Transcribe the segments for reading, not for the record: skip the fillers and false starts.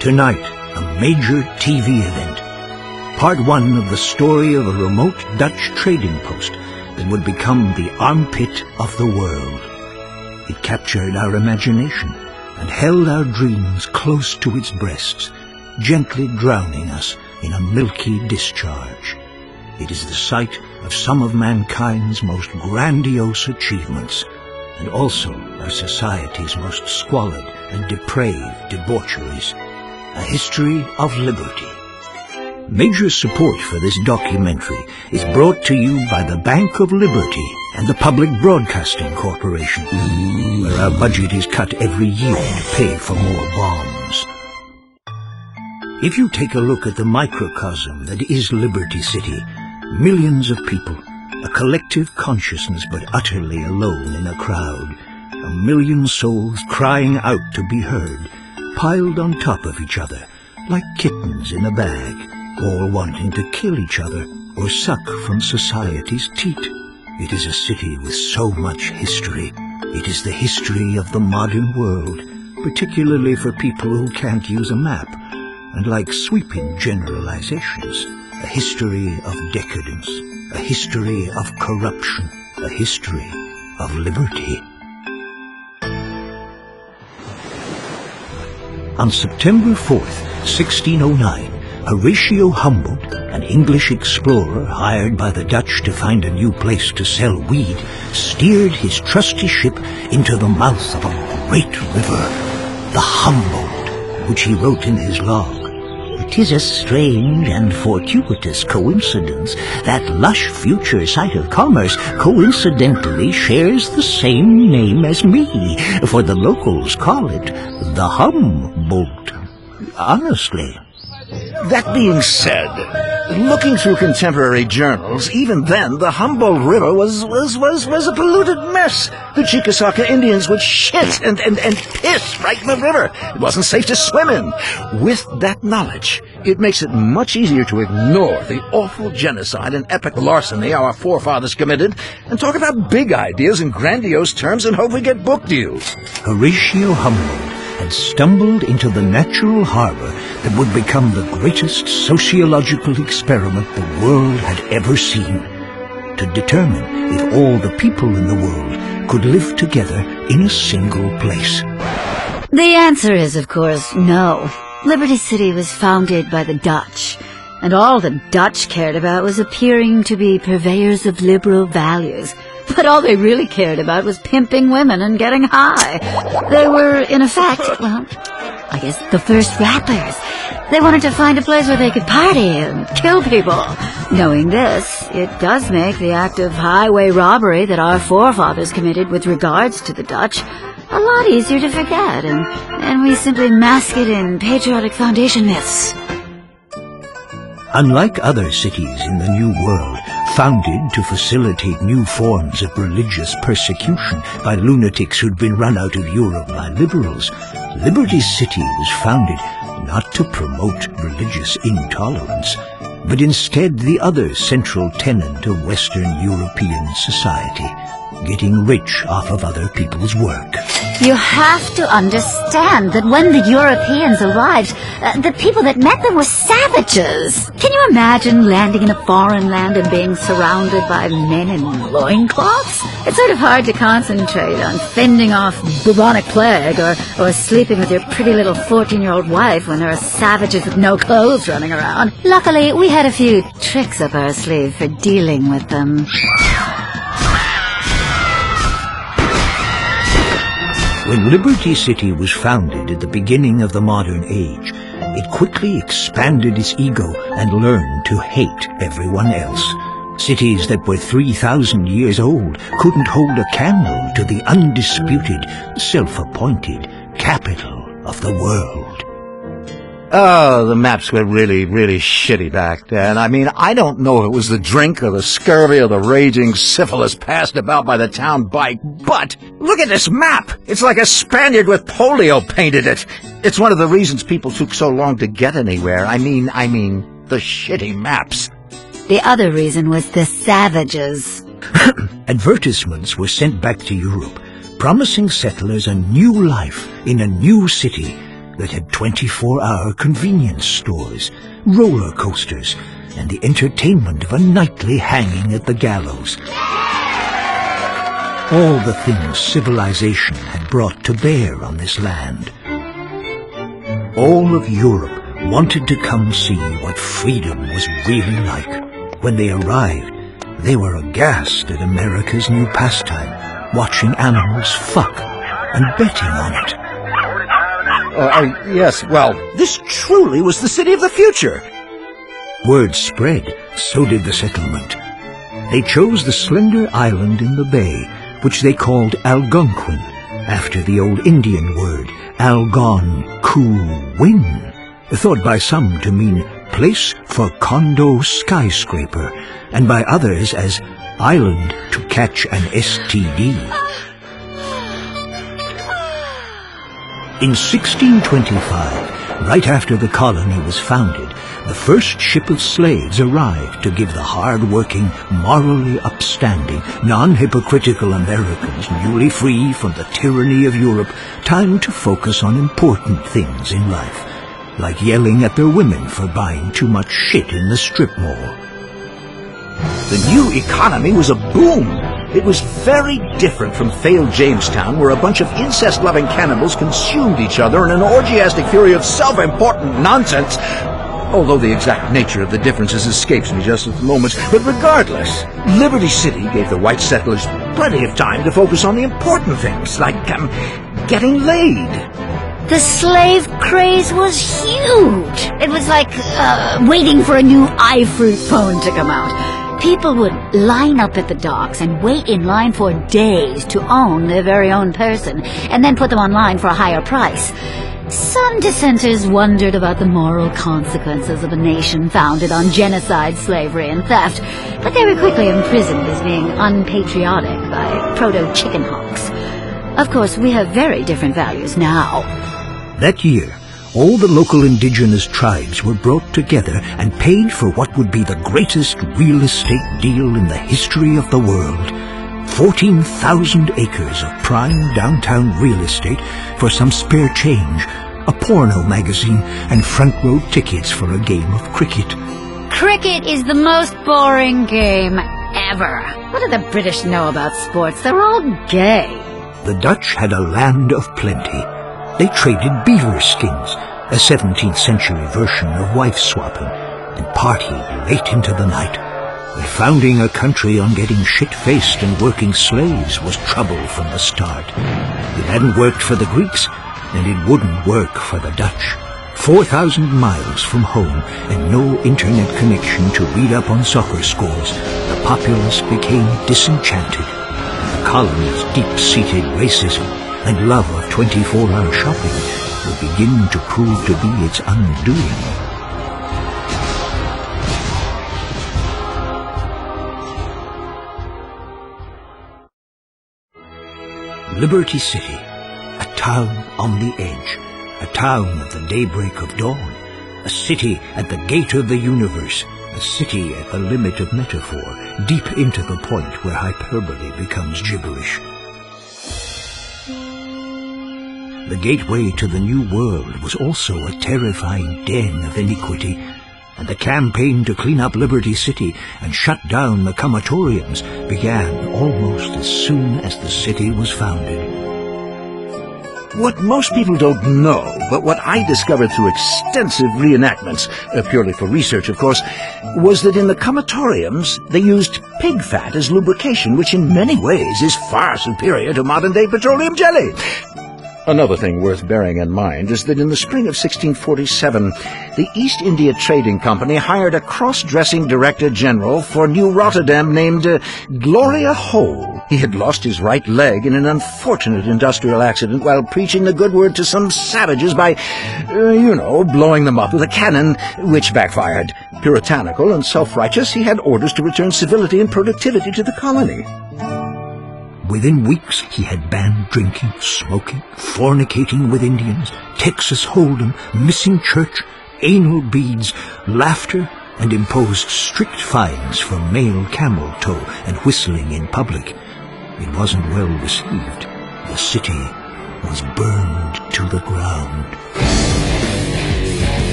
Tonight, a major TV event. Part 1 of the story of a remote Dutch trading post that would become the armpit of the world. It captured our imagination and held our dreams close to its breasts, gently drowning us in a milky discharge. It is the site of some of mankind's most grandiose achievements, and also our society's most squalid and depraved debaucheries. A history of liberty. Major support for this documentary is brought to you by the Bank of Liberty and the Public Broadcasting Corporation, where our budget is cut every year to pay for more bombs. If you take a look at the microcosm that is Liberty City, millions of people, a collective consciousness but utterly alone in a crowd, a million souls crying out to be heard, piled on top of each other, like kittens in a bag, all wanting to kill each other or suck from society's teat. It is a city with so much history. It is the history of the modern world, particularly for people who can't use a map, and like sweeping generalizations, a history of decadence, a history of corruption, a history of liberty. On September 4th, 1609, Horatio Humboldt, an English explorer hired by the Dutch to find a new place to sell weed, steered his trusty ship into the mouth of a great river, the Humboldt, which he wrote in his log. "'Tis a strange and fortuitous coincidence that lush future site of commerce coincidentally shares the same name as me, for the locals call it the Humboldt. Honestly." That being said, looking through contemporary journals, even then the Humboldt River was a polluted mess. The Chickasaw Indians would shit and piss right in the river. It wasn't safe to swim in. With that knowledge, it makes it much easier to ignore the awful genocide and epic larceny our forefathers committed and talk about big ideas in grandiose terms and hope we get book deals. Horatio Humboldt had stumbled into the natural harbor that would become the greatest sociological experiment the world had ever seen, to determine if all the people in the world could live together in a single place. The answer is, of course, no. Liberty City was founded by the Dutch, and all the Dutch cared about was appearing to be purveyors of liberal values. But all they really cared about was pimping women and getting high. They were, in effect, well, I guess the first rappers. They wanted to find a place where they could party and kill people. Knowing this, it does make the act of highway robbery that our forefathers committed with regards to the Dutch a lot easier to forget, and we simply mask it in patriotic foundation myths. Unlike other cities in the New World, founded to facilitate new forms of religious persecution by lunatics who'd been run out of Europe by liberals, Liberty City was founded not to promote religious intolerance, but instead the other central tenet of Western European society, getting rich off of other people's work. You have to understand that when the Europeans arrived, the people that met them were savages. Can you imagine landing in a foreign land and being surrounded by men in loincloths? It's sort of hard to concentrate on fending off bubonic plague or sleeping with your pretty little 14-year-old wife when there are savages with no clothes running around. Luckily, we had a few tricks up our sleeve for dealing with them. When Liberty City was founded at the beginning of the modern age, it quickly expanded its ego and learned to hate everyone else. Cities that were 3,000 years old couldn't hold a candle to the undisputed, self-appointed capital of the world. Oh, the maps were really shitty back then. I mean, I don't know if it was the drink or the scurvy or the raging syphilis passed about by the town bike, but look at this map! It's like a Spaniard with polio painted it. It's one of the reasons people took so long to get anywhere. I mean, the shitty maps. The other reason was the savages. Advertisements were sent back to Europe, promising settlers a new life in a new city, that had 24-hour convenience stores, roller coasters, and the entertainment of a nightly hanging at the gallows. All the things civilization had brought to bear on this land. All of Europe wanted to come see what freedom was really like. When they arrived, they were aghast at America's new pastime, watching animals fuck and betting on it. Yes, well, this truly was the city of the future. Word spread, so did the settlement. They chose the slender island in the bay, which they called Algonquin, after the old Indian word Algon-ku-win, thought by some to mean place for condo skyscraper, and by others as island to catch an STD. In 1625, right after the colony was founded, the first ship of slaves arrived to give the hard-working, morally upstanding, non-hypocritical Americans, newly free from the tyranny of Europe, time to focus on important things in life, like yelling at their women for buying too much shit in the strip mall. The new economy was a boom. It was very different from failed Jamestown, where a bunch of incest-loving cannibals consumed each other in an orgiastic fury of self-important nonsense, although the exact nature of the differences escapes me just at the moment. But regardless, Liberty City gave the white settlers plenty of time to focus on the important things, like getting laid. The slave craze was huge. It was like waiting for a new iFruit phone to come out. People would line up at the docks and wait in line for days to own their very own person, and then put them online for a higher price. Some dissenters wondered about the moral consequences of a nation founded on genocide, slavery, and theft, but they were quickly imprisoned as being unpatriotic by proto-chicken hawks. Of course, we have very different values now. That year, all the local indigenous tribes were brought together and paid for what would be the greatest real estate deal in the history of the world. 14,000 acres of prime downtown real estate for some spare change, a porno magazine, and front-row tickets for a game of cricket. Cricket is the most boring game ever. What do the British know about sports? They're all gay. The Dutch had a land of plenty. They traded beaver skins, a 17th century version of wife-swapping, and partied late into the night. Founding a country on getting shit-faced and working slaves was trouble from the start. It hadn't worked for the Greeks, and it wouldn't work for the Dutch. 4,000 miles from home and no internet connection to read up on soccer scores, the populace became disenchanted. The colony's deep-seated racism and love of 24-hour shopping would begin to prove to be its undoing. Liberty City, a town on the edge, a town at the daybreak of dawn, a city at the gate of the universe, a city at the limit of metaphor, deep into the point where hyperbole becomes gibberish. The gateway to the new world was also a terrifying den of iniquity, and the campaign to clean up Liberty City and shut down the comatoriums began almost as soon as the city was founded. What most people don't know, but what I discovered through extensive reenactments, purely for research of course, was that in the comatoriums they used pig fat as lubrication, which in many ways is far superior to modern-day petroleum jelly. Another thing worth bearing in mind is that in the spring of 1647, the East India Trading Company hired a cross-dressing director general for New Rotterdam named Gloria Hole. He had lost his right leg in an unfortunate industrial accident while preaching the good word to some savages by, blowing them up with a cannon, which backfired. Puritanical and self-righteous, he had orders to return civility and productivity to the colony. Within weeks, he had banned drinking, smoking, fornicating with Indians, Texas Hold'em, missing church, anal beads, laughter, and imposed strict fines for male camel toe and whistling in public. It wasn't well received. The city was burned to the ground.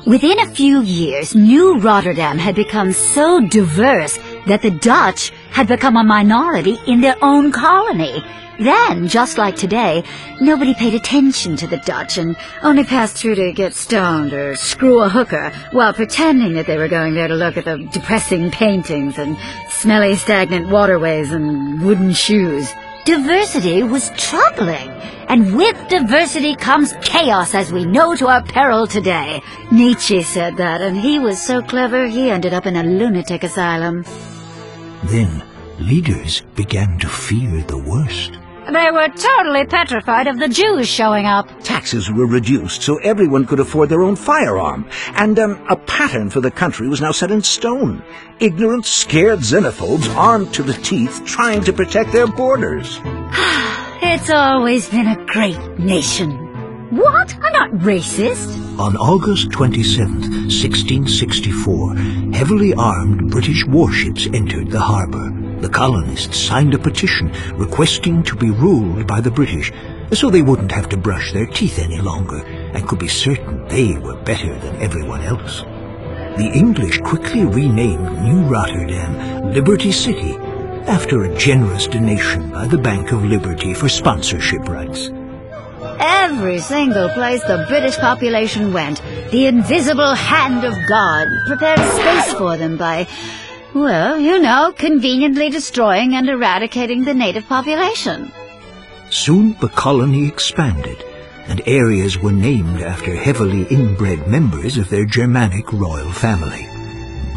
Within a few years, New Rotterdam had become so diverse that the Dutch had become a minority in their own colony. Then, just like today, nobody paid attention to the Dutch and only passed through to get stoned or screw a hooker while pretending that they were going there to look at the depressing paintings and smelly stagnant waterways and wooden shoes. Diversity was troubling, and with diversity comes chaos, as we know to our peril today. Nietzsche said that, and he was so clever he ended up in a lunatic asylum. Then, leaders began to fear the worst. They were totally petrified of the Jews showing up. Taxes were reduced so everyone could afford their own firearm, and a pattern for the country was now set in stone. Ignorant, scared xenophobes armed to the teeth trying to protect their borders. It's always been a great nation. What? I'm not racist. On August 27th, 1664, heavily armed British warships entered the harbor. The colonists signed a petition requesting to be ruled by the British, so they wouldn't have to brush their teeth any longer and could be certain they were better than everyone else. The English quickly renamed New Rotterdam Liberty City, after a generous donation by the Bank of Liberty for sponsorship rights. Every single place the British population went, the invisible hand of God prepared space for them by, well, you know, conveniently destroying and eradicating the native population. Soon the colony expanded, and areas were named after heavily inbred members of their Germanic royal family.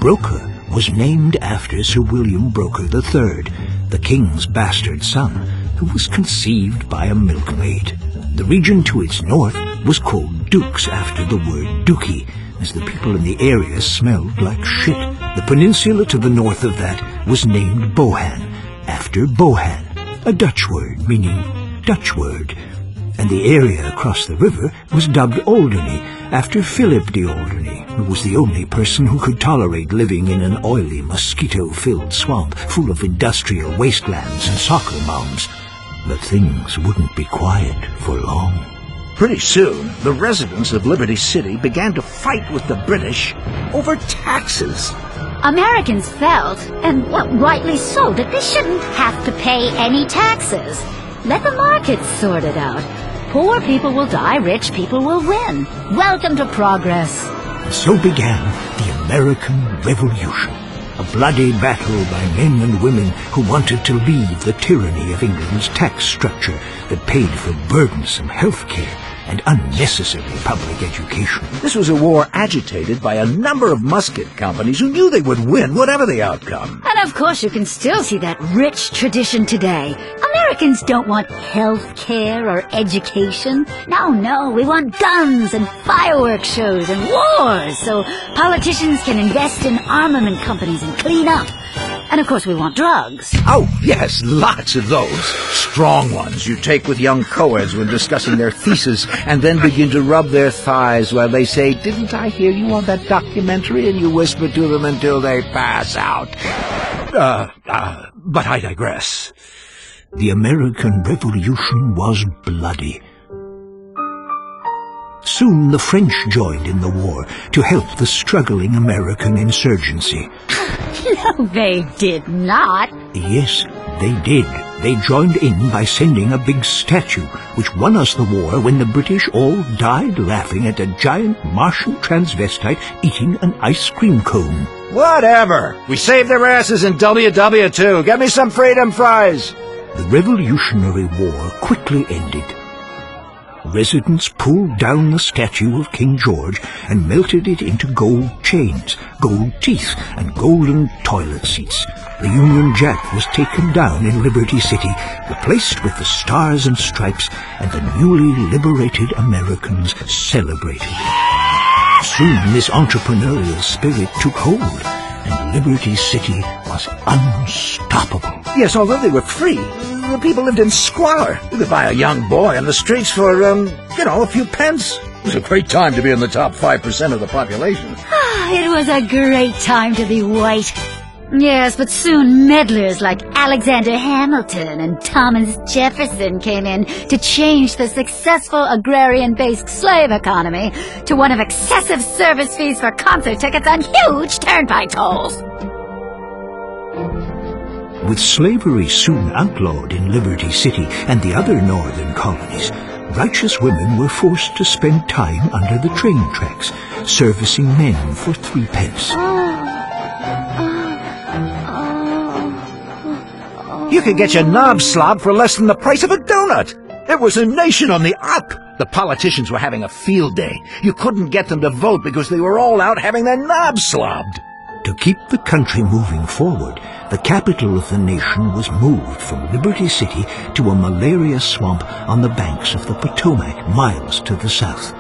Broker was named after Sir William Broker III, the king's bastard son, who was conceived by a milkmaid. The region to its north was called Dukes after the word dookie, as the people in the area smelled like shit. The peninsula to the north of that was named Bohan, after Bohan, a Dutch word meaning Dutch word. And the area across the river was dubbed Alderney, after Philip de Alderney, who was the only person who could tolerate living in an oily, mosquito-filled swamp full of industrial wastelands and soccer moms. But things wouldn't be quiet for long. Pretty soon, the residents of Liberty City began to fight with the British over taxes. Americans felt, and well, rightly so, that they shouldn't have to pay any taxes. Let the markets sort it out. Poor people will die, rich people will win. Welcome to progress. So began the American Revolution, a bloody battle by men and women who wanted to leave the tyranny of England's tax structure that paid for burdensome health care and unnecessary public education. This was a war agitated by a number of musket companies who knew they would win whatever the outcome. And of course you can still see that rich tradition today. Americans don't want health care or education. No, we want guns and fireworks shows and wars so politicians can invest in armament companies and clean up. And of course we want drugs. Oh, yes, lots of those. Strong ones you take with young co-eds when discussing their thesis and then begin to rub their thighs while they say, "Didn't I hear you on that documentary?" And you whisper to them until they pass out. But I digress. The American Revolution was bloody. Soon the French joined in the war to help the struggling American insurgency. No, they did not. Yes, they did. They joined in by sending a big statue, which won us the war when the British all died laughing at a giant Martian transvestite eating an ice cream cone. Whatever. We saved their asses in WW too. Get me some freedom fries. The Revolutionary War quickly ended. Residents pulled down the statue of King George and melted it into gold chains, gold teeth, and golden toilet seats. The Union Jack was taken down in Liberty City, replaced with the Stars and Stripes, and the newly liberated Americans celebrated. Soon this entrepreneurial spirit took hold, and Liberty City was unstoppable. Yes, although they were free, the people lived in squalor. You could buy a young boy on the streets for, a few pence. It was a great time to be in the top 5% of the population. It was a great time to be white. Yes, but soon meddlers like Alexander Hamilton and Thomas Jefferson came in to change the successful agrarian-based slave economy to one of excessive service fees for concert tickets and huge turnpike tolls. With slavery soon outlawed in Liberty City and the other northern colonies, righteous women were forced to spend time under the train tracks, servicing men for 3 pence. You could get your knob slobbed for less than the price of a donut. It was a nation on the up. The politicians were having a field day. You couldn't get them to vote because they were all out having their knobs slobbed. To keep the country moving forward, the capital of the nation was moved from Liberty City to a malaria swamp on the banks of the Potomac, miles to the south.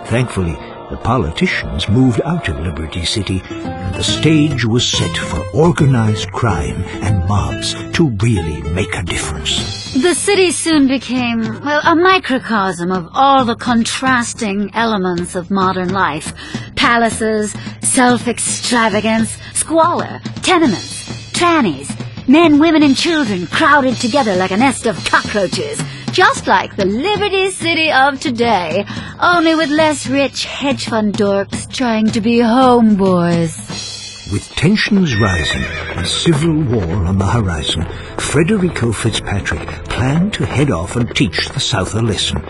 Thankfully, the politicians moved out of Liberty City, and the stage was set for organized crime and mobs to really make a difference. The city soon became, well, a microcosm of all the contrasting elements of modern life. Palaces, self-extravagance, squalor, tenements, trannies, men, women, and children crowded together like a nest of cockroaches. Just like the Liberty City of today, only with less rich hedge fund dorks trying to be homeboys. With tensions rising and civil war on the horizon, Frederico Fitzpatrick planned to head off and teach the South a lesson.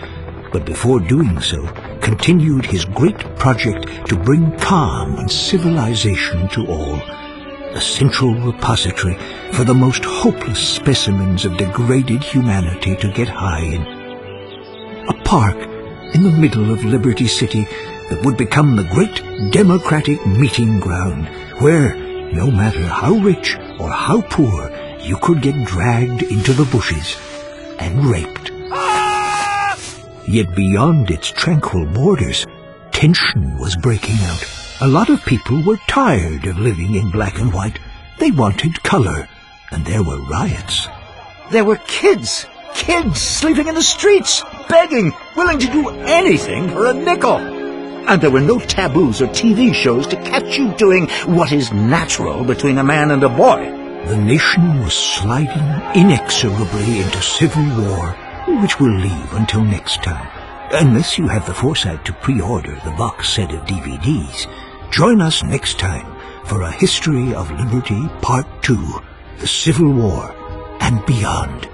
But before doing so, continued his great project to bring calm and civilization to all. A central repository for the most hopeless specimens of degraded humanity to get high in. A park in the middle of Liberty City that would become the great democratic meeting ground where, no matter how rich or how poor, you could get dragged into the bushes and raped. Yet beyond its tranquil borders, tension was breaking out. A lot of people were tired of living in black and white. They wanted color, and there were riots. There were kids sleeping in the streets, begging, willing to do anything for a nickel. And there were no taboos or TV shows to catch you doing what is natural between a man and a boy. The nation was sliding inexorably into civil war, which we'll leave until next time. Unless you have the foresight to pre-order the box set of DVDs. Join us next time for A History of Liberty Part 2, The Civil War and Beyond.